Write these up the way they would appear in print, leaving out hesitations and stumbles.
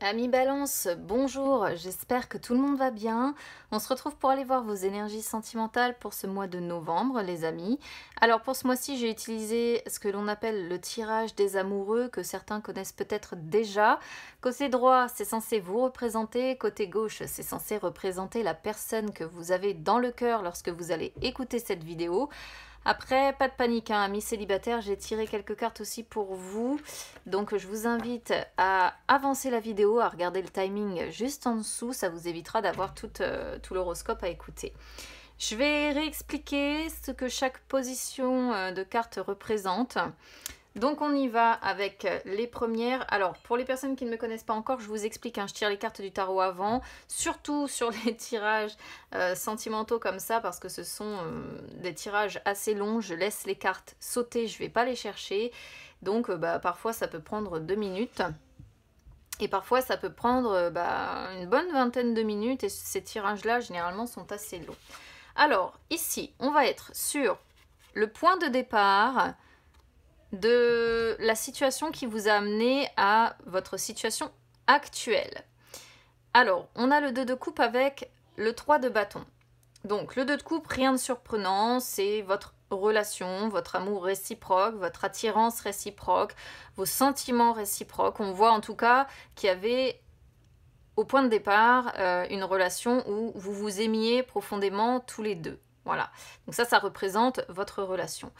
Amis Balance, bonjour, j'espère que tout le monde va bien. On se retrouve pour aller voir vos énergies sentimentales pour ce mois de novembre, les amis. Alors pour ce mois-ci, j'ai utilisé ce que l'on appelle le tirage des amoureux, que certains connaissent peut-être déjà. Côté droit, c'est censé vous représenter, côté gauche, c'est censé représenter la personne que vous avez dans le cœur lorsque vous allez écouter cette vidéo. Après, pas de panique, hein, amis célibataires, j'ai tiré quelques cartes aussi pour vous. Donc je vous invite à avancer la vidéo, à regarder le timing juste en dessous, ça vous évitera d'avoir tout l'horoscope à écouter. Je vais réexpliquer ce que chaque position de carte représente. Donc on y va avec les premières. Alors pour les personnes qui ne me connaissent pas encore, je vous explique, hein, je tire les cartes du tarot avant, surtout sur les tirages sentimentaux comme ça, parce que ce sont des tirages assez longs, je laisse les cartes sauter, je ne vais pas les chercher, donc parfois ça peut prendre 2 minutes. Et parfois ça peut prendre une bonne vingtaine de minutes, et ces tirages-là généralement sont assez longs. Alors ici, on va être sur le point de départ de la situation qui vous a amené à votre situation actuelle. Alors, on a le 2 de coupe avec le 3 de bâton. Donc, le 2 de coupe, rien de surprenant, c'est votre relation, votre amour réciproque, votre attirance réciproque, vos sentiments réciproques. On voit en tout cas qu'il y avait au point de départ une relation où vous vous aimiez profondément tous les deux. Voilà, donc ça représente votre relation.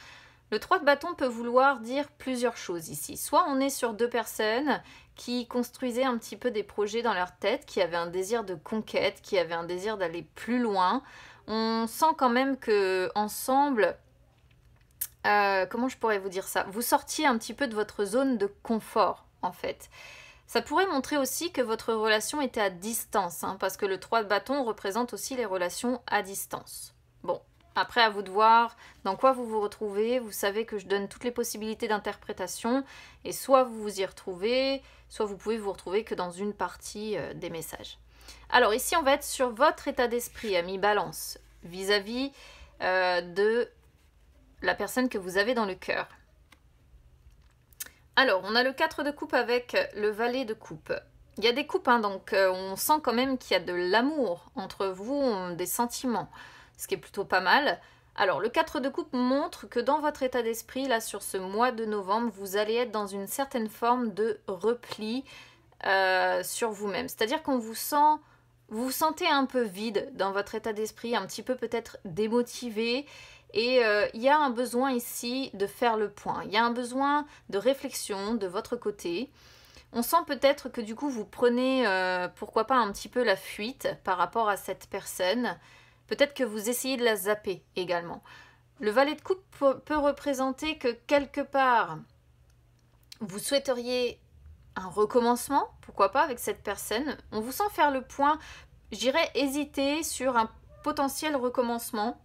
Le 3 de bâton peut vouloir dire plusieurs choses ici. Soit on est sur deux personnes qui construisaient un petit peu des projets dans leur tête, qui avaient un désir de conquête, qui avaient un désir d'aller plus loin. On sent quand même que ensemble, comment je pourrais vous dire ça? Vous sortiez un petit peu de votre zone de confort, en fait. Ça pourrait montrer aussi que votre relation était à distance, hein, parce que le 3 de bâton représente aussi les relations à distance. Bon. Après, à vous de voir dans quoi vous vous retrouvez. Vous savez que je donne toutes les possibilités d'interprétation. Et soit vous vous y retrouvez, soit vous pouvez vous retrouver que dans une partie des messages. Alors ici, on va être sur votre état d'esprit, ami Balance, vis-à-vis de la personne que vous avez dans le cœur. Alors, on a le 4 de coupe avec le valet de coupe. Il y a des coupes, hein, donc on sent quand même qu'il y a de l'amour entre vous, des sentiments. Ce qui est plutôt pas mal. Alors, le 4 de coupe montre que dans votre état d'esprit, là, sur ce mois de novembre, vous allez être dans une certaine forme de repli sur vous-même. C'est-à-dire qu'on vous sent, vous vous sentez un peu vide dans votre état d'esprit, un petit peu peut-être démotivé. Et il y a un besoin ici de faire le point. Il y a un besoin de réflexion de votre côté. On sent peut-être que du coup, vous prenez, pourquoi pas, un petit peu la fuite par rapport à cette personne. Peut-être que vous essayez de la zapper également. Le valet de coupe peut représenter que quelque part, vous souhaiteriez un recommencement, pourquoi pas, avec cette personne. On vous sent faire le point, je dirais hésiter sur un potentiel recommencement.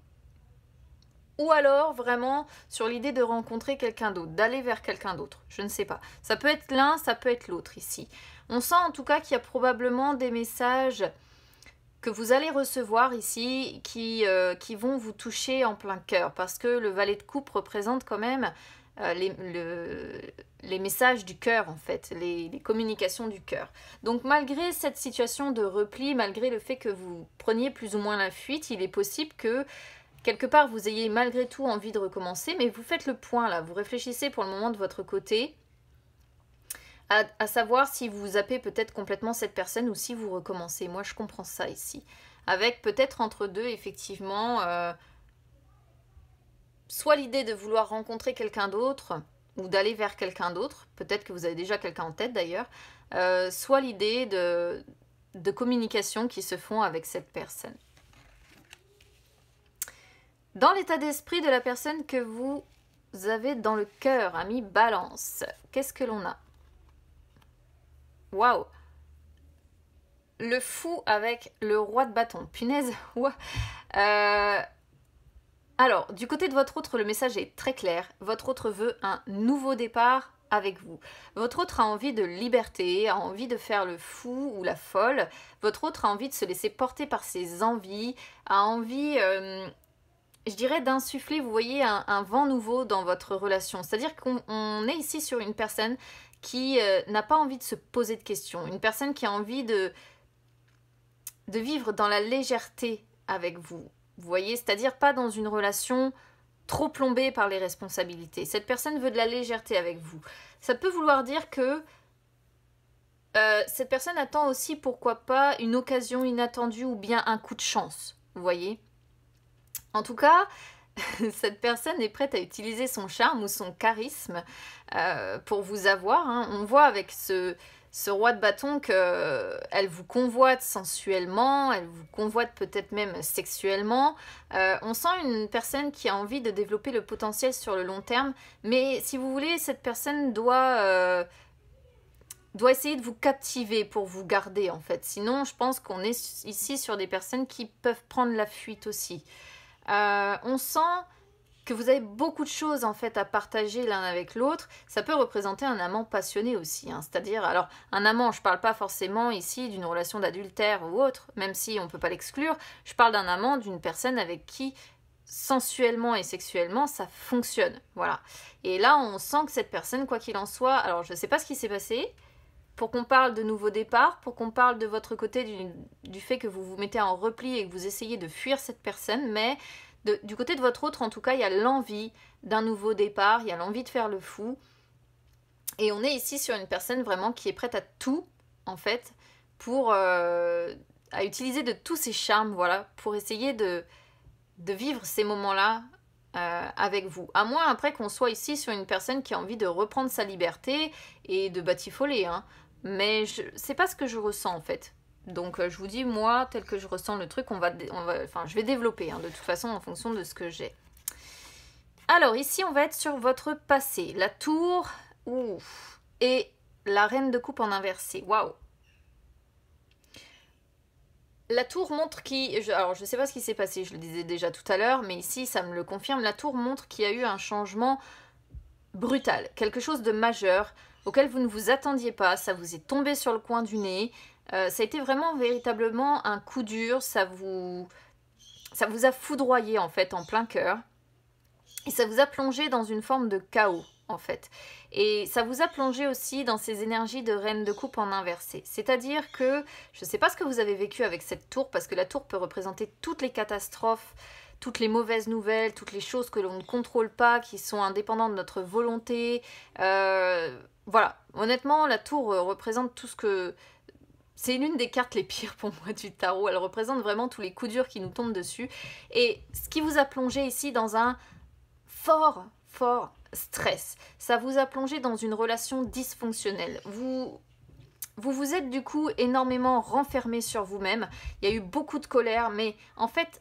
Ou alors vraiment sur l'idée de rencontrer quelqu'un d'autre, d'aller vers quelqu'un d'autre, je ne sais pas. Ça peut être l'un, ça peut être l'autre ici. On sent en tout cas qu'il y a probablement des messages que vous allez recevoir ici qui vont vous toucher en plein cœur, parce que le valet de coupe représente quand même les messages du cœur, en fait, les communications du cœur. Donc malgré cette situation de repli, malgré le fait que vous preniez plus ou moins la fuite, il est possible que quelque part vous ayez malgré tout envie de recommencer, mais vous faites le point là, vous réfléchissez pour le moment de votre côté, à savoir si vous zappez peut-être complètement cette personne ou si vous recommencez. Moi, je comprends ça ici. Avec peut-être entre deux, effectivement, soit l'idée de vouloir rencontrer quelqu'un d'autre ou d'aller vers quelqu'un d'autre, peut-être que vous avez déjà quelqu'un en tête d'ailleurs, soit l'idée de communication qui se font avec cette personne. Dans l'état d'esprit de la personne que vous avez dans le cœur, ami Balance, qu'est-ce que l'on a? Waouh! Le fou avec le roi de bâton. Punaise! Alors, du côté de votre autre, le message est très clair. Votre autre veut un nouveau départ avec vous. Votre autre a envie de liberté, a envie de faire le fou ou la folle. Votre autre a envie de se laisser porter par ses envies, a envie, je dirais, d'insuffler, vous voyez, un vent nouveau dans votre relation. C'est-à-dire qu'on est ici sur une personne qui n'a pas envie de se poser de questions, une personne qui a envie de vivre dans la légèreté avec vous. Vous voyez, c'est-à-dire pas dans une relation trop plombée par les responsabilités. Cette personne veut de la légèreté avec vous. Ça peut vouloir dire que cette personne attend aussi, pourquoi pas, une occasion inattendue ou bien un coup de chance. Vous voyez? En tout cas, cette personne est prête à utiliser son charme ou son charisme pour vous avoir. Hein. On voit avec ce roi de bâton qu'elle vous convoite sensuellement, elle vous convoite peut-être même sexuellement. On sent une personne qui a envie de développer le potentiel sur le long terme, mais si vous voulez, cette personne doit essayer de vous captiver pour vous garder en fait. Sinon, je pense qu'on est ici sur des personnes qui peuvent prendre la fuite aussi. On sent que vous avez beaucoup de choses en fait à partager l'un avec l'autre. Ça peut représenter un amant passionné aussi, hein. C'est-à-dire, alors un amant, je parle pas forcément ici d'une relation d'adultère ou autre, même si on peut pas l'exclure. Je parle d'un amant, d'une personne avec qui sensuellement et sexuellement ça fonctionne, voilà. Et là on sent que cette personne, quoi qu'il en soit, alors je sais pas ce qui s'est passé pour qu'on parle de nouveau départ, pour qu'on parle de votre côté du fait que vous vous mettez en repli et que vous essayez de fuir cette personne, mais du côté de votre autre, en tout cas, il y a l'envie d'un nouveau départ, il y a l'envie de faire le fou. Et on est ici sur une personne vraiment qui est prête à tout, en fait, à utiliser de tous ses charmes, voilà, pour essayer de vivre ces moments-là avec vous. À moins après qu'on soit ici sur une personne qui a envie de reprendre sa liberté et de batifoler, hein. Mais c'est pas ce que je ressens, en fait. Donc je vous dis, moi, tel que je ressens le truc, je vais développer, hein, de toute façon, en fonction de ce que j'ai. Alors, ici, on va être sur votre passé. La tour, et la reine de coupe en inversé. Waouh! La tour montre alors, je ne sais pas ce qui s'est passé, je le disais déjà tout à l'heure, mais ici, ça me le confirme. La tour montre qu'il y a eu un changement brutal, quelque chose de majeur, auquel vous ne vous attendiez pas, ça vous est tombé sur le coin du nez. Ça a été vraiment véritablement un coup dur, ça vous a foudroyé en fait en plein cœur et ça vous a plongé dans une forme de chaos en fait. Et ça vous a plongé aussi dans ces énergies de reine de coupe en inversé. C'est-à-dire que, je ne sais pas ce que vous avez vécu avec cette tour, parce que la tour peut représenter toutes les catastrophes, toutes les mauvaises nouvelles, toutes les choses que l'on ne contrôle pas, qui sont indépendantes de notre volonté. Voilà, honnêtement, la tour représente tout ce que... C'est l'une des cartes les pires pour moi du tarot. Elle représente vraiment tous les coups durs qui nous tombent dessus. Et ce qui vous a plongé ici dans un fort stress. Ça vous a plongé dans une relation dysfonctionnelle. Vous êtes du coup énormément renfermé sur vous-même. Il y a eu beaucoup de colère, mais en fait,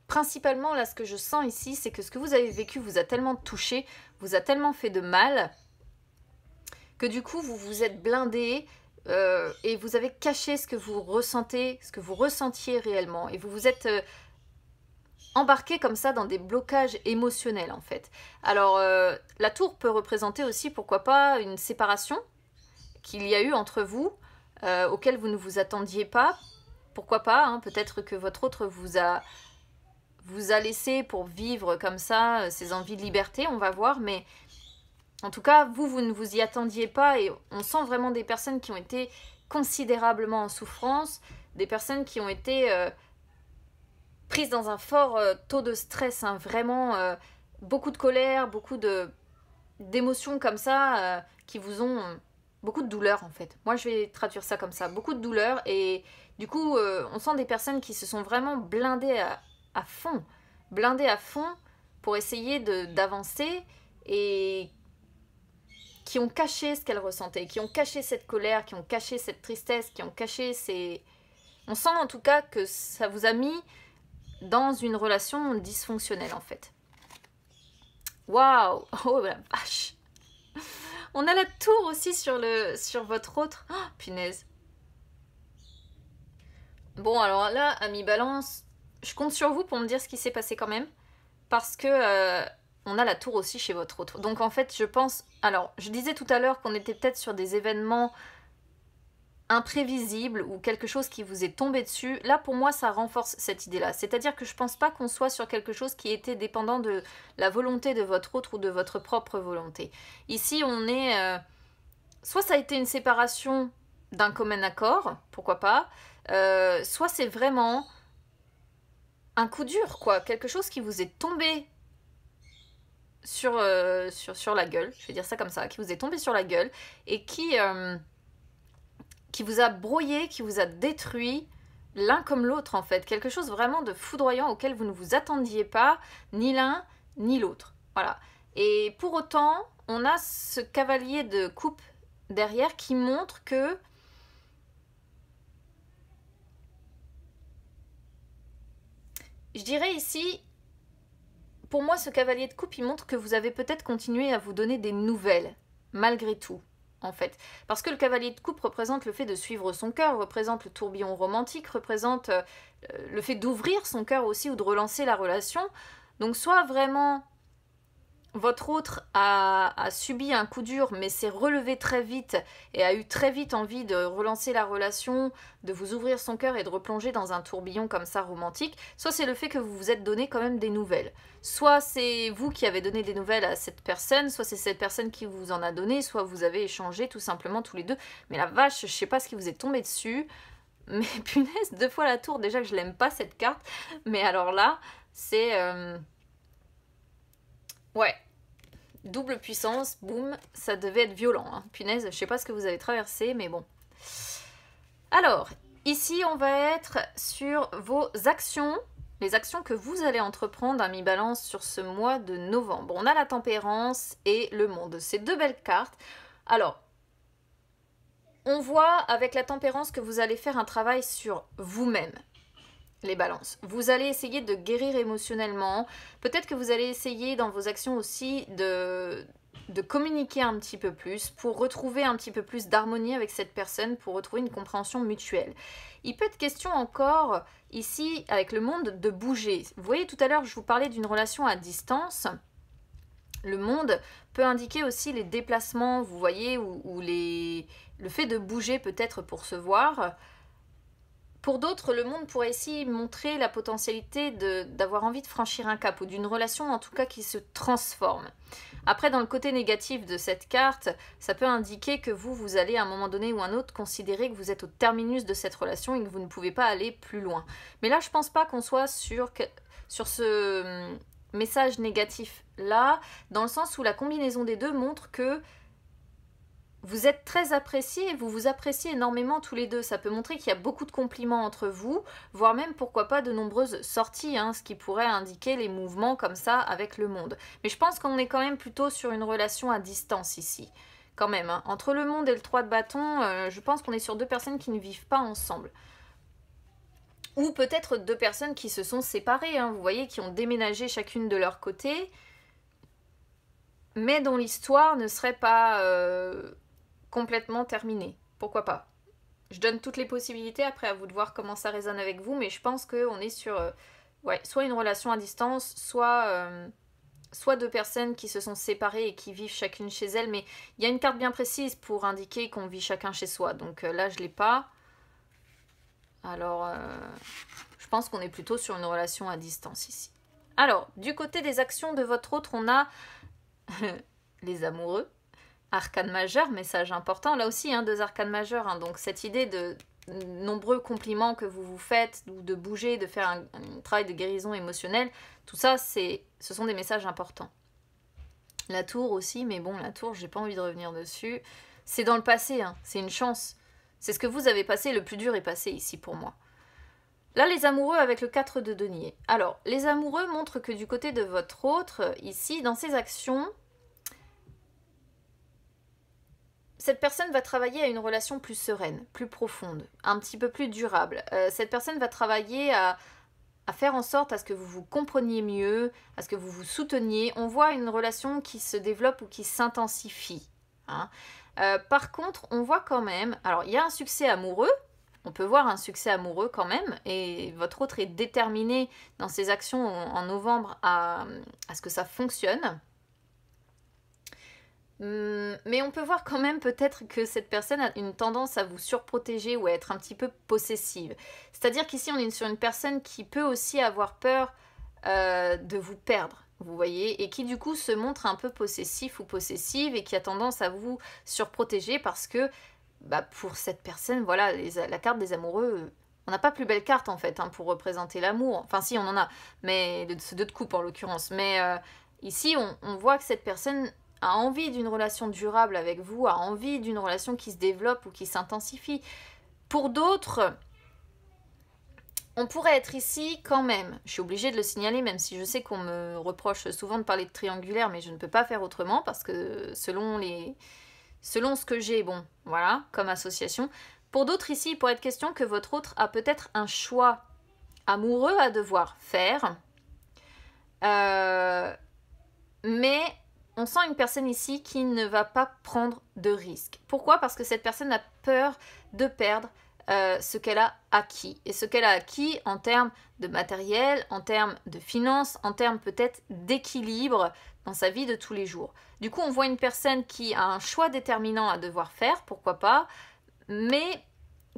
principalement, là, ce que je sens ici, c'est que ce que vous avez vécu vous a tellement touché, vous a tellement fait de mal, que du coup, vous vous êtes blindé, et vous avez caché ce que vous ressentez, ce que vous ressentiez réellement. Et vous vous êtes embarqué comme ça dans des blocages émotionnels en fait. Alors la tour peut représenter aussi, pourquoi pas, une séparation qu'il y a eu entre vous, auquel vous ne vous attendiez pas. Pourquoi pas, hein, peut-être que votre autre vous a laissé pour vivre comme ça ses envies de liberté, on va voir, mais en tout cas, vous ne vous y attendiez pas et on sent vraiment des personnes qui ont été considérablement en souffrance, des personnes qui ont été prises dans un fort taux de stress, hein, vraiment beaucoup de colère, beaucoup d'émotions comme ça qui vous ont beaucoup de douleur en fait. Moi je vais traduire ça comme ça, beaucoup de douleur et du coup on sent des personnes qui se sont vraiment blindées à fond pour essayer d'avancer et qui ont caché ce qu'elles ressentaient, qui ont caché cette colère, qui ont caché cette tristesse, qui ont caché ces... On sent en tout cas que ça vous a mis dans une relation dysfonctionnelle en fait. Waouh! Oh la vache! On a la tour aussi sur votre autre. Oh, punaise! Bon alors là, ami Balance, je compte sur vous pour me dire ce qui s'est passé quand même. Parce que... on a la tour aussi chez votre autre. Donc en fait, je pense... Alors, je disais tout à l'heure qu'on était peut-être sur des événements imprévisibles ou quelque chose qui vous est tombé dessus. Là, pour moi, ça renforce cette idée-là. C'est-à-dire que je pense pas qu'on soit sur quelque chose qui était dépendant de la volonté de votre autre ou de votre propre volonté. Ici, on est soit ça a été une séparation d'un commun accord, pourquoi pas, soit c'est vraiment un coup dur, quoi, quelque chose qui vous est tombé sur la gueule, je vais dire ça comme ça, qui vous est tombé sur la gueule et qui vous a brouillé, qui vous a détruit l'un comme l'autre en fait. Quelque chose vraiment de foudroyant auquel vous ne vous attendiez pas, ni l'un ni l'autre. Voilà. Et pour autant, on a ce cavalier de coupe derrière qui montre que je dirais ici, pour moi, ce cavalier de coupe, il montre que vous avez peut-être continué à vous donner des nouvelles, malgré tout, en fait. Parce que le cavalier de coupe représente le fait de suivre son cœur, représente le tourbillon romantique, représente le fait d'ouvrir son cœur aussi ou de relancer la relation. Donc soit vraiment votre autre a subi un coup dur mais s'est relevé très vite et a eu très vite envie de relancer la relation, de vous ouvrir son cœur et de replonger dans un tourbillon comme ça romantique, soit c'est le fait que vous vous êtes donné quand même des nouvelles. Soit c'est vous qui avez donné des nouvelles à cette personne, soit c'est cette personne qui vous en a donné, soit vous avez échangé tout simplement tous les deux. Mais la vache, je sais pas ce qui vous est tombé dessus. Mais punaise, 2 fois la tour, déjà que je l'aime pas cette carte. Mais alors là, c'est... Ouais, double puissance, boum, ça devait être violent. Hein. Punaise, je sais pas ce que vous avez traversé, mais bon. Alors, ici, on va être sur vos actions, les actions que vous allez entreprendre à mi-balance sur ce mois de novembre. On a la tempérance et le monde. C'est 2 belles cartes. Alors, on voit avec la tempérance que vous allez faire un travail sur vous-même. Les balances. Vous allez essayer de guérir émotionnellement. Peut-être que vous allez essayer dans vos actions aussi de communiquer un petit peu plus pour retrouver un petit peu plus d'harmonie avec cette personne, pour retrouver une compréhension mutuelle. Il peut être question encore ici avec le monde de bouger. Vous voyez tout à l'heure je vous parlais d'une relation à distance. Le monde peut indiquer aussi les déplacements, vous voyez, ou le fait de bouger peut-être pour se voir. Pour d'autres, le monde pourrait ici montrer la potentialité d'avoir envie de franchir un cap ou d'une relation en tout cas qui se transforme. Après, dans le côté négatif de cette carte, ça peut indiquer que vous allez à un moment donné ou un autre considérer que vous êtes au terminus de cette relation et que vous ne pouvez pas aller plus loin. Mais là, je pense pas qu'on soit sur ce message négatif là, dans le sens où la combinaison des deux montre que vous êtes très appréciés, vous vous appréciez énormément tous les deux. Ça peut montrer qu'il y a beaucoup de compliments entre vous, voire même, pourquoi pas, de nombreuses sorties, hein, ce qui pourrait indiquer les mouvements comme ça avec le monde. Mais je pense qu'on est quand même plutôt sur une relation à distance ici. Quand même, hein. Entre le monde et le 3 de bâton, je pense qu'on est sur 2 personnes qui ne vivent pas ensemble. Ou peut-être 2 personnes qui se sont séparées, hein, vous voyez, qui ont déménagé chacune de leur côté, mais dont l'histoire ne serait pas... complètement terminé. Pourquoi pas? Je donne toutes les possibilités, après à vous de voir comment ça résonne avec vous, mais je pense qu'on est sur ouais, soit une relation à distance, soit 2 personnes qui se sont séparées et qui vivent chacune chez elles, mais il y a une carte bien précise pour indiquer qu'on vit chacun chez soi, donc là je l'ai pas. Alors, je pense qu'on est plutôt sur une relation à distance ici. Alors, du côté des actions de votre autre, on a les amoureux. Arcane majeur, message important. Là aussi, hein, 2 arcanes majeurs. Hein, donc cette idée de nombreux compliments que vous vous faites, ou de bouger, de faire un travail de guérison émotionnelle, tout ça, ce sont des messages importants. La tour aussi, mais bon, la tour, j'ai pas envie de revenir dessus. C'est dans le passé, hein, c'est une chance. C'est ce que vous avez passé, le plus dur est passé ici pour moi. Là, les amoureux avec le 4 de denier. Alors, les amoureux montrent que du côté de votre autre, ici, dans ses actions, cette personne va travailler à une relation plus sereine, plus profonde, un petit peu plus durable. Cette personne va travailler à faire en sorte à ce que vous vous compreniez mieux, à ce que vous vous souteniez. On voit une relation qui se développe ou qui s'intensifie. Hein. Par contre, on voit quand même... Alors, il y a un succès amoureux. On peut voir un succès amoureux quand même. Et votre autre est déterminé dans ses actions en novembre à ce que ça fonctionne. Mais on peut voir quand même peut-être que cette personne a une tendance à vous surprotéger ou à être un petit peu possessive. C'est-à-dire qu'ici on est sur une personne qui peut aussi avoir peur de vous perdre. vous voyez, et qui du coup se montre un peu possessif ou possessive et qui a tendance à vous surprotéger parce que pour cette personne, voilà, la carte des amoureux, on n'a pas plus belle carte en fait pour représenter l'amour. Enfin si, on en a, mais ce 2 de coupe en l'occurrence. Mais ici, on voit que cette personne a envie d'une relation durable avec vous, a envie d'une relation qui se développe ou qui s'intensifie. Pour d'autres, on pourrait être ici quand même. Je suis obligée de le signaler, même si je sais qu'on me reproche souvent de parler de triangulaire, mais je ne peux pas faire autrement parce que selon ce que j'ai, bon, voilà, comme association. Pour d'autres ici, il pourrait être question que votre autre a peut-être un choix amoureux à devoir faire. Mais on sent une personne ici qui ne va pas prendre de risques. Pourquoi? Parce que cette personne a peur de perdre ce qu'elle a acquis. Et ce qu'elle a acquis en termes de matériel, en termes de finances, en termes peut-être d'équilibre dans sa vie de tous les jours. Du coup, on voit une personne qui a un choix déterminant à devoir faire, pourquoi pas, mais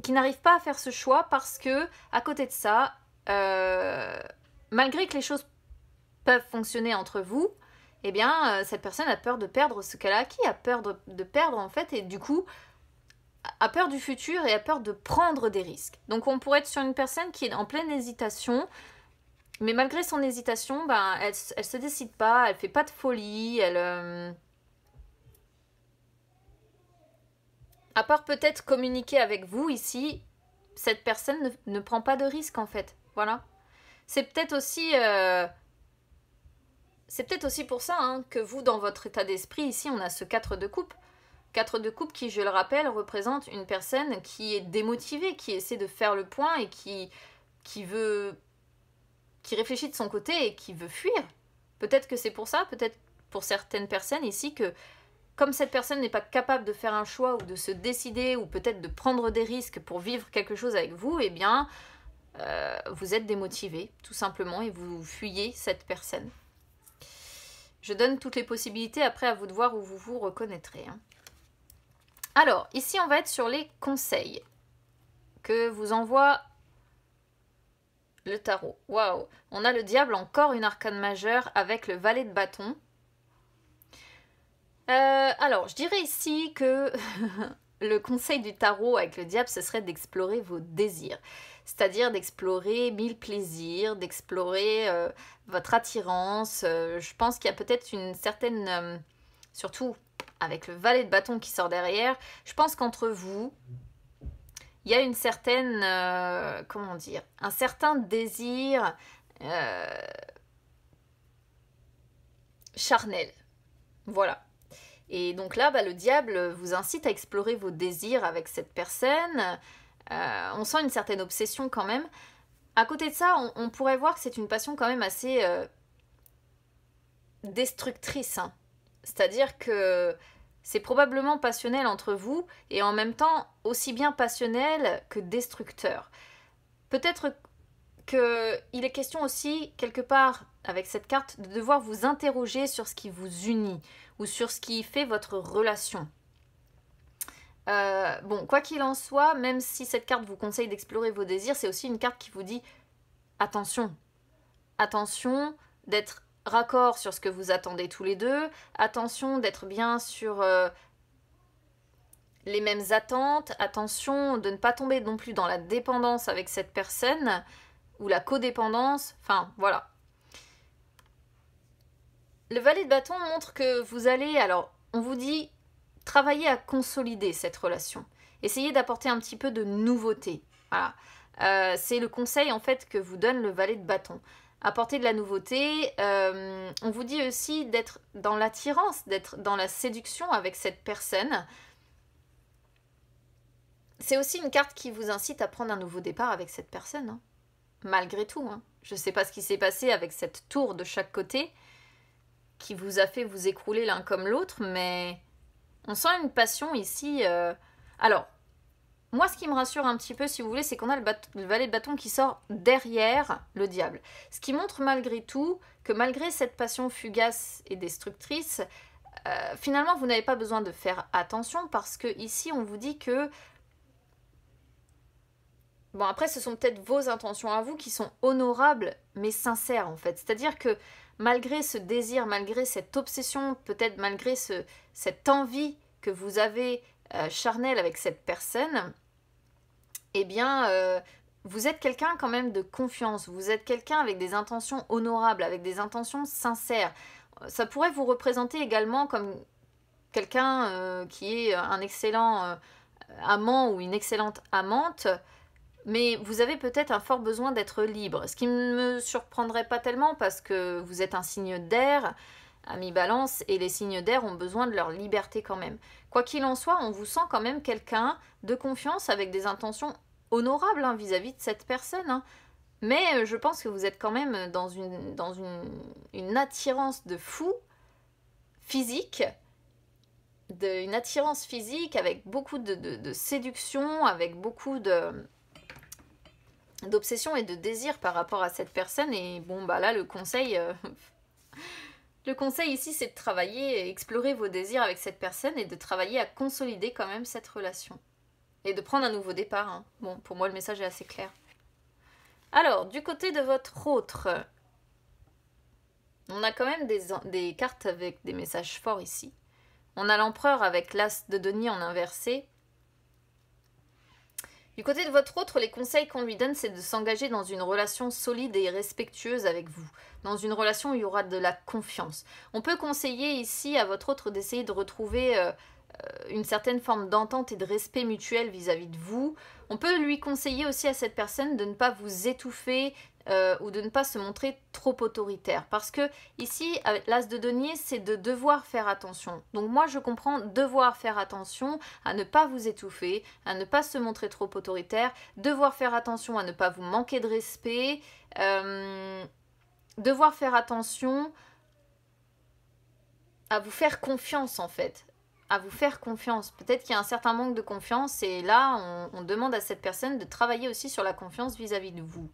qui n'arrive pas à faire ce choix parce que, à côté de ça, malgré que les choses peuvent fonctionner entre vous, eh bien, cette personne a peur de perdre ce qu'elle a acquis, a peur de perdre en fait, et du coup, a peur du futur et a peur de prendre des risques. Donc on pourrait être sur une personne qui est en pleine hésitation, mais malgré son hésitation, elle se décide pas, elle fait pas de folie, à part peut-être communiquer avec vous ici, cette personne ne prend pas de risque en fait. Voilà. C'est peut-être aussi pour ça que vous, dans votre état d'esprit, ici, on a ce 4 de coupe. 4 de coupe qui, je le rappelle, représente une personne qui est démotivée, qui essaie de faire le point et qui réfléchit de son côté et qui veut fuir. Peut-être que c'est pour ça, peut-être pour certaines personnes ici, que comme cette personne n'est pas capable de faire un choix ou de se décider ou peut-être de prendre des risques pour vivre quelque chose avec vous, eh bien, vous êtes démotivé, tout simplement, et vous fuyez cette personne. Je donne toutes les possibilités, après à vous de voir où vous vous reconnaîtrez. Alors, ici, on va être sur les conseils que vous envoie le tarot. Waouh! On a le diable, encore une arcane majeure avec le valet de bâton. Alors, je dirais ici que le conseil du tarot avec le diable, ce serait d'explorer vos désirs. C'est-à-dire d'explorer 1000 plaisirs, d'explorer votre attirance. Je pense qu'il y a peut-être une certaine... surtout avec le valet de bâton qui sort derrière, je pense qu'entre vous, il y a une certaine... comment dire? Un certain désir charnel. Voilà. Et donc là, le diable vous incite à explorer vos désirs avec cette personne. On sent une certaine obsession quand même. À côté de ça, on pourrait voir que c'est une passion quand même assez destructrice. C'est-à-dire que c'est probablement passionnel entre vous et en même temps aussi bien passionnel que destructeur. Peut-être qu'il est question aussi, quelque part, avec cette carte, de devoir vous interroger sur ce qui vous unit ou sur ce qui fait votre relation. Bon, quoi qu'il en soit, même si cette carte vous conseille d'explorer vos désirs, c'est aussi une carte qui vous dit attention, attention d'être raccord sur ce que vous attendez tous les deux, attention d'être bien sur les mêmes attentes, attention de ne pas tomber non plus dans la dépendance avec cette personne ou la codépendance, enfin voilà. Le valet de bâton montre que vous allez, alors on vous dit travailler à consolider cette relation. Essayez d'apporter un petit peu de nouveauté. Voilà. C'est le conseil en fait que vous donne le valet de bâton. Apporter de la nouveauté. On vous dit aussi d'être dans l'attirance, d'être dans la séduction avec cette personne. C'est aussi une carte qui vous incite à prendre un nouveau départ avec cette personne. Malgré tout. Je ne sais pas ce qui s'est passé avec cette tour de chaque côté qui vous a fait vous écrouler l'un comme l'autre, mais on sent une passion ici. Alors, moi, ce qui me rassure un petit peu, si vous voulez, c'est qu'on a le valet de bâton qui sort derrière le diable. Ce qui montre malgré tout que malgré cette passion fugace et destructrice, finalement, vous n'avez pas besoin de faire attention parce que ici, on vous dit que... Bon, après, ce sont peut-être vos intentions à vous qui sont honorables, mais sincères, en fait. C'est-à-dire que malgré ce désir, malgré cette obsession, peut-être malgré cette envie que vous avez charnelle avec cette personne, eh bien, vous êtes quelqu'un quand même de confiance, vous êtes quelqu'un avec des intentions honorables, avec des intentions sincères. Ça pourrait vous représenter également comme quelqu'un qui est un excellent amant ou une excellente amante, mais vous avez peut-être un fort besoin d'être libre, ce qui ne me surprendrait pas tellement parce que vous êtes un signe d'air, ami Balance, et les signes d'air ont besoin de leur liberté quand même. Quoi qu'il en soit, on vous sent quand même quelqu'un de confiance avec des intentions honorables vis-à-vis de cette personne. Hein. Mais je pense que vous êtes quand même dans une attirance de fou physique, une attirance physique avec beaucoup de séduction, avec beaucoup d'obsession et de désir par rapport à cette personne. Et bon, bah là, le conseil ici, c'est de travailler, explorer vos désirs avec cette personne et de travailler à consolider quand même cette relation. Et de prendre un nouveau départ. Hein. Bon, pour moi, le message est assez clair. Alors, du côté de votre autre, on a quand même des cartes avec des messages forts ici. On a l'empereur avec l'as de denier en inversé. Du côté de votre autre, les conseils qu'on lui donne, c'est de s'engager dans une relation solide et respectueuse avec vous. Dans une relation où il y aura de la confiance. On peut conseiller ici à votre autre d'essayer de retrouver une certaine forme d'entente et de respect mutuel vis-à-vis de vous. On peut lui conseiller aussi à cette personne de ne pas vous étouffer ou de ne pas se montrer trop autoritaire. Parce que ici, avec l'as de denier, c'est de devoir faire attention. Donc moi, je comprends devoir faire attention à ne pas vous étouffer, à ne pas se montrer trop autoritaire, devoir faire attention à ne pas vous manquer de respect, devoir faire attention à vous faire confiance en fait. À vous faire confiance. Peut-être qu'il y a un certain manque de confiance et là, on demande à cette personne de travailler aussi sur la confiance vis-à-vis de vous.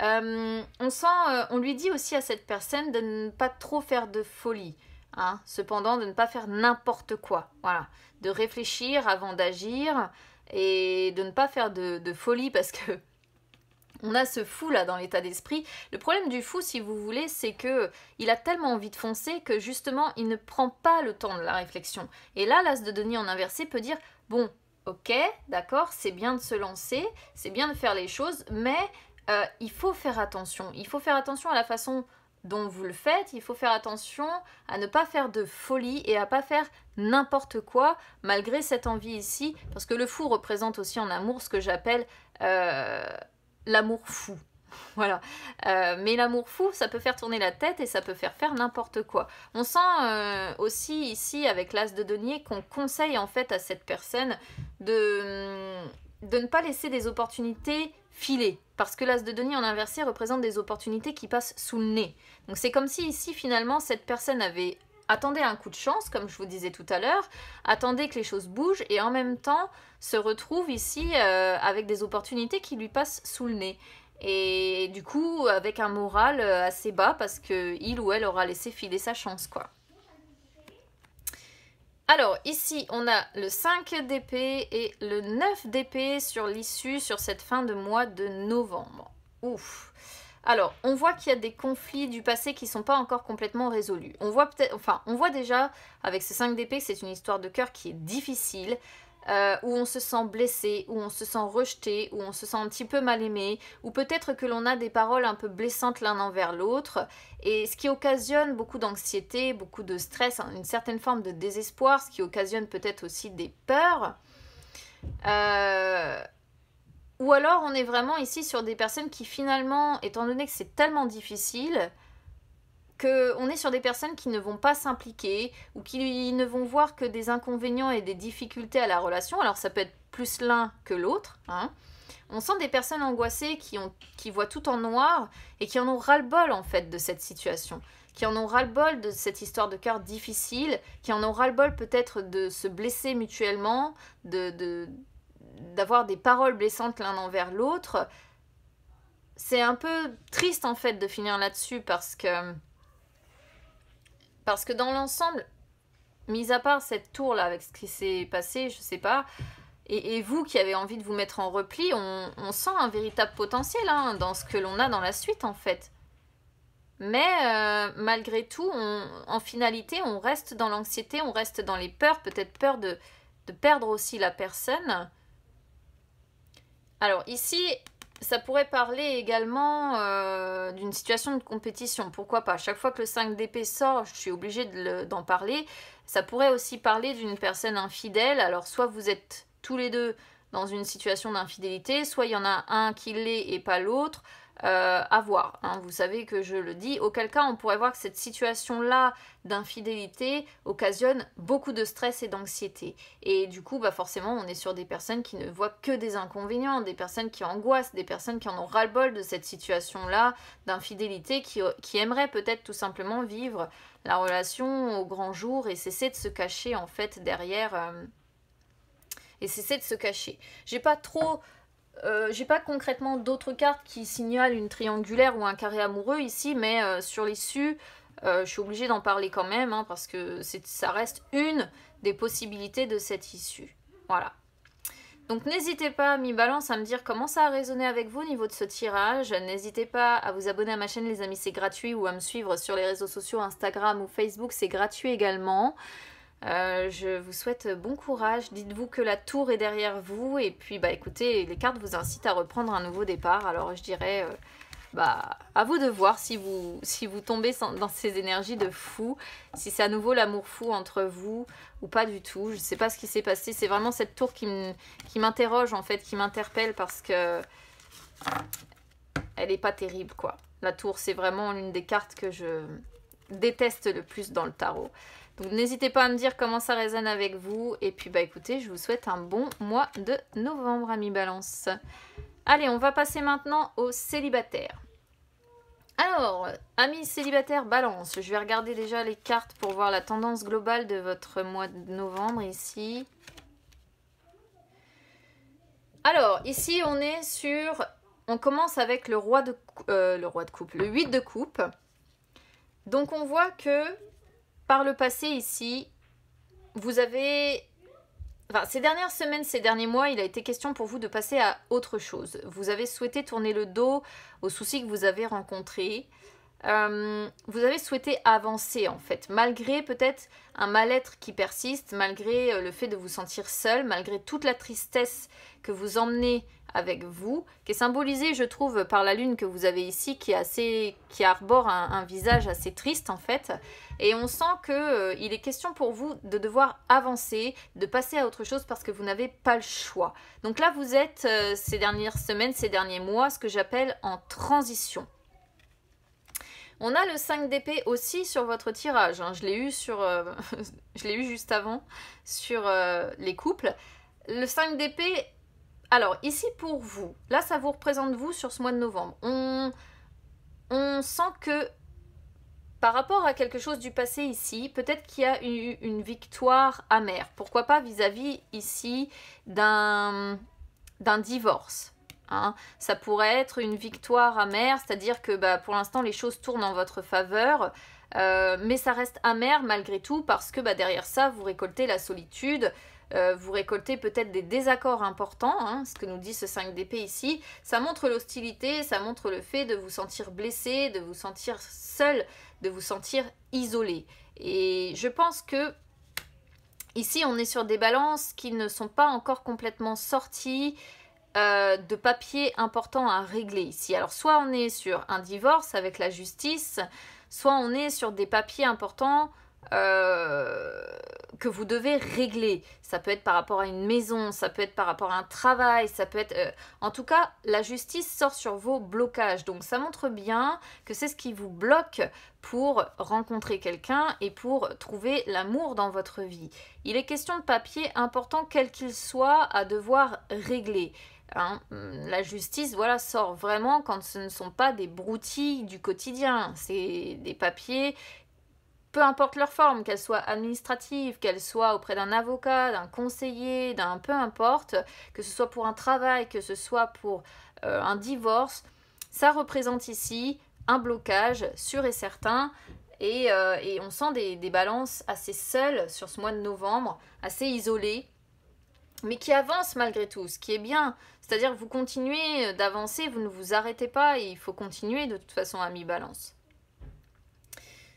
On lui dit aussi à cette personne de ne pas trop faire de folie. Hein, cependant, de ne pas faire n'importe quoi. Voilà. De réfléchir avant d'agir et de ne pas faire de folie parce que on a ce fou là dans l'état d'esprit. Le problème du fou, si vous voulez, c'est que il a tellement envie de foncer que justement, il ne prend pas le temps de la réflexion. Et là, l'as de denier en inversé peut dire, bon, ok, d'accord, c'est bien de se lancer, c'est bien de faire les choses, mais il faut faire attention. Il faut faire attention à la façon dont vous le faites, il faut faire attention à ne pas faire de folie et à pas faire n'importe quoi malgré cette envie ici, parce que le fou représente aussi en amour ce que j'appelle l'amour fou. Voilà. Mais l'amour fou, ça peut faire tourner la tête et ça peut faire n'importe quoi. On sent aussi ici avec l'as de denier qu'on conseille en fait à cette personne de ne pas laisser des opportunités filer. Parce que l'as de denier en inversé représente des opportunités qui passent sous le nez. Donc c'est comme si ici finalement cette personne attendait un coup de chance, comme je vous disais tout à l'heure, attendait que les choses bougent et en même temps se retrouve ici avec des opportunités qui lui passent sous le nez. Et du coup avec un moral assez bas parce qu'il ou elle aura laissé filer sa chance quoi. Alors, ici, on a le 5 d'épée et le 9 d'épée sur l'issue, sur cette fin de mois de novembre. Ouf. Alors, on voit qu'il y a des conflits du passé qui ne sont pas encore complètement résolus. On voit déjà, avec ce 5 d'épée, que c'est une histoire de cœur qui est difficile, où on se sent blessé, où on se sent rejeté, où on se sent un petit peu mal aimé, ou peut-être que l'on a des paroles un peu blessantes l'un envers l'autre, et ce qui occasionne beaucoup d'anxiété, beaucoup de stress, une certaine forme de désespoir, ce qui occasionne peut-être aussi des peurs. Ou alors on est vraiment ici sur des personnes qui finalement, étant donné que c'est tellement difficile, qu'on est sur des personnes qui ne vont pas s'impliquer ou qui ne vont voir que des inconvénients et des difficultés à la relation. Alors ça peut être plus l'un que l'autre. Hein. On sent des personnes angoissées qui voient tout en noir et qui en ont ras-le-bol en fait de cette situation. Qui en ont ras-le-bol de cette histoire de cœur difficile, qui en ont ras-le-bol peut-être de se blesser mutuellement, d'avoir des paroles blessantes l'un envers l'autre. C'est un peu triste en fait de finir là-dessus parce que dans l'ensemble, mis à part cette tour-là avec ce qui s'est passé, je sais pas, et vous qui avez envie de vous mettre en repli, on sent un véritable potentiel hein, dans ce que l'on a dans la suite en fait. Mais malgré tout, en finalité, on reste dans l'anxiété, on reste dans les peurs, peut-être peur de perdre aussi la personne. Alors ici, ça pourrait parler également d'une situation de compétition, pourquoi pas. Chaque fois que le 5 d'épée sort, je suis obligée d'en parler. Ça pourrait aussi parler d'une personne infidèle. Alors soit vous êtes tous les deux dans une situation d'infidélité, soit il y en a un qui l'est et pas l'autre. À voir, hein. Vous savez que je le dis, auquel cas on pourrait voir que cette situation-là d'infidélité occasionne beaucoup de stress et d'anxiété. Et du coup, bah forcément, on est sur des personnes qui ne voient que des inconvénients, des personnes qui angoissent, des personnes qui en ont ras-le-bol de cette situation-là d'infidélité, qui aimeraient peut-être tout simplement vivre la relation au grand jour et cesser de se cacher en fait derrière... et cesser de se cacher. J'ai pas concrètement d'autres cartes qui signalent une triangulaire ou un carré amoureux ici, mais sur l'issue, je suis obligée d'en parler quand même, hein, parce que ça reste une des possibilités de cette issue. Voilà. Donc n'hésitez pas, mi-balance, à me dire comment ça a résonné avec vous au niveau de ce tirage. N'hésitez pas à vous abonner à ma chaîne, les amis, c'est gratuit, ou à me suivre sur les réseaux sociaux, Instagram ou Facebook, c'est gratuit également. Je vous souhaite bon courage, dites-vous que la tour est derrière vous et puis bah écoutez, les cartes vous incitent à reprendre un nouveau départ, alors je dirais bah à vous de voir si vous tombez dans ces énergies de fou, si c'est à nouveau l'amour fou entre vous ou pas du tout, je sais pas ce qui s'est passé, c'est vraiment cette tour qui m'interroge en fait, qui m'interpelle parce que elle est pas terrible quoi. La tour c'est vraiment l'une des cartes que je déteste le plus dans le tarot. Donc n'hésitez pas à me dire comment ça résonne avec vous. Et puis bah écoutez, je vous souhaite un bon mois de novembre, amis Balance. Allez, on va passer maintenant aux célibataires. Alors, amis célibataires Balance, je vais regarder déjà les cartes pour voir la tendance globale de votre mois de novembre ici. Alors, ici on est sur... On commence avec le roi de coupe, le 8 de coupe. Donc on voit que... Par le passé ici, vous avez... Enfin, ces dernières semaines, ces derniers mois, il a été question pour vous de passer à autre chose. Vous avez souhaité tourner le dos aux soucis que vous avez rencontrés. Vous avez souhaité avancer en fait, malgré peut-être un mal-être qui persiste, malgré le fait de vous sentir seul, malgré toute la tristesse que vous emmenez avec vous, qui est symbolisée je trouve par la lune que vous avez ici, qui arbore un visage assez triste en fait, et on sent que il est question pour vous de devoir avancer, de passer à autre chose parce que vous n'avez pas le choix. Donc là vous êtes ces dernières semaines, ces derniers mois, ce que j'appelle en transition. On a le 5 d'épée aussi sur votre tirage, hein. Je l'ai eu je l'ai eu juste avant sur les couples. Le 5 d'épée, alors ici pour vous, là ça vous représente vous sur ce mois de novembre. On sent que par rapport à quelque chose du passé ici, peut-être qu'il y a eu une victoire amère. Pourquoi pas vis-à-vis ici d'un divorce. Hein. Ça pourrait être une victoire amère, c'est-à-dire que bah, pour l'instant les choses tournent en votre faveur, mais ça reste amer malgré tout parce que bah, derrière ça vous récoltez la solitude, vous récoltez peut-être des désaccords importants, hein, ce que nous dit ce 5 d'épée ici. Ça montre l'hostilité, ça montre le fait de vous sentir blessé, de vous sentir seul, de vous sentir isolé. Et je pense que ici on est sur des balances qui ne sont pas encore complètement sorties, de papiers importants à régler ici. Alors soit on est sur un divorce avec la justice, soit on est sur des papiers importants que vous devez régler. Ça peut être par rapport à une maison, ça peut être par rapport à un travail, ça peut être... En tout cas, la justice sort sur vos blocages. Donc ça montre bien que c'est ce qui vous bloque pour rencontrer quelqu'un et pour trouver l'amour dans votre vie. Il est question de papiers importants, quel qu'il soit, à devoir régler. Hein, la justice, voilà, sort vraiment quand ce ne sont pas des broutilles du quotidien. C'est des papiers, peu importe leur forme, qu'elles soient administratives, qu'elles soient auprès d'un avocat, d'un conseiller, d'un peu importe, que ce soit pour un travail, que ce soit pour un divorce, ça représente ici un blocage sûr et certain. Et on sent des balances assez seules sur ce mois de novembre, assez isolées, mais qui avancent malgré tout, ce qui est bien. C'est-à-dire que vous continuez d'avancer, vous ne vous arrêtez pas et il faut continuer de toute façon à mi-balance.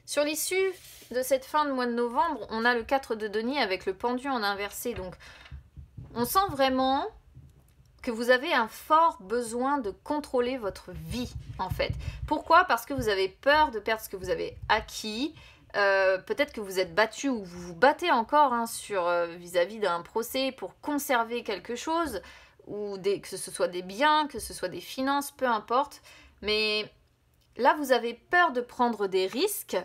Sur l'issue de cette fin de mois de novembre, on a le 4 de denier avec le pendu en inversé. Donc, on sent vraiment que vous avez un fort besoin de contrôler votre vie, en fait. Pourquoi? Parce que vous avez peur de perdre ce que vous avez acquis. Peut-être que vous êtes battu ou vous vous battez encore hein, vis-à-vis d'un procès pour conserver quelque chose, ou que ce soit des biens, que ce soit des finances, peu importe. Mais là, vous avez peur de prendre des risques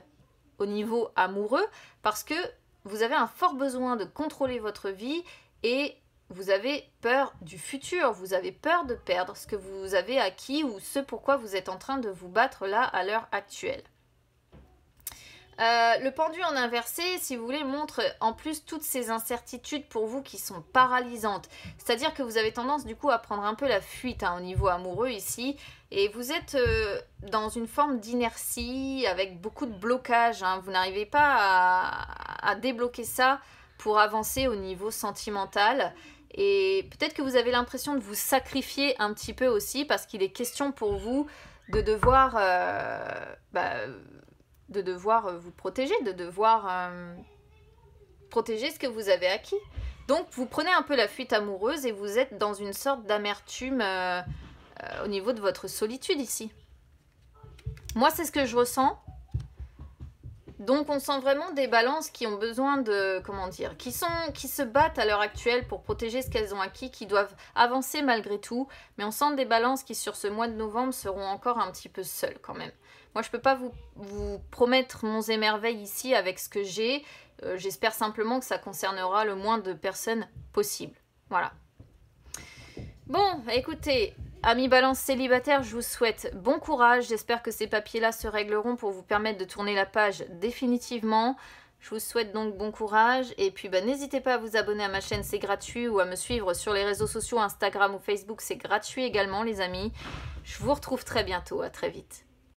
au niveau amoureux parce que vous avez un fort besoin de contrôler votre vie et vous avez peur du futur, vous avez peur de perdre ce que vous avez acquis ou ce pourquoi vous êtes en train de vous battre là à l'heure actuelle. Le pendu en inversé, si vous voulez, montre en plus toutes ces incertitudes pour vous qui sont paralysantes. C'est-à-dire que vous avez tendance du coup à prendre un peu la fuite hein, au niveau amoureux ici. Et vous êtes dans une forme d'inertie avec beaucoup de blocage. Hein. Vous n'arrivez pas à débloquer ça pour avancer au niveau sentimental. Et peut-être que vous avez l'impression de vous sacrifier un petit peu aussi parce qu'il est question pour vous de devoir vous protéger, de devoir protéger ce que vous avez acquis. Donc, vous prenez un peu la fuite amoureuse et vous êtes dans une sorte d'amertume au niveau de votre solitude ici. Moi, c'est ce que je ressens. Donc, on sent vraiment des balances qui ont besoin de, qui se battent à l'heure actuelle pour protéger ce qu'elles ont acquis, qui doivent avancer malgré tout. Mais on sent des balances qui, sur ce mois de novembre, seront encore un petit peu seules quand même. Moi, je ne peux pas vous promettre monts et merveilles ici avec ce que j'ai. J'espère simplement que ça concernera le moins de personnes possible. Voilà. Bon, écoutez, amis balance célibataires, je vous souhaite bon courage. J'espère que ces papiers-là se régleront pour vous permettre de tourner la page définitivement. Je vous souhaite donc bon courage. Et puis, n'hésitez pas à vous abonner à ma chaîne, c'est gratuit. Ou à me suivre sur les réseaux sociaux, Instagram ou Facebook, c'est gratuit également, les amis. Je vous retrouve très bientôt. À très vite.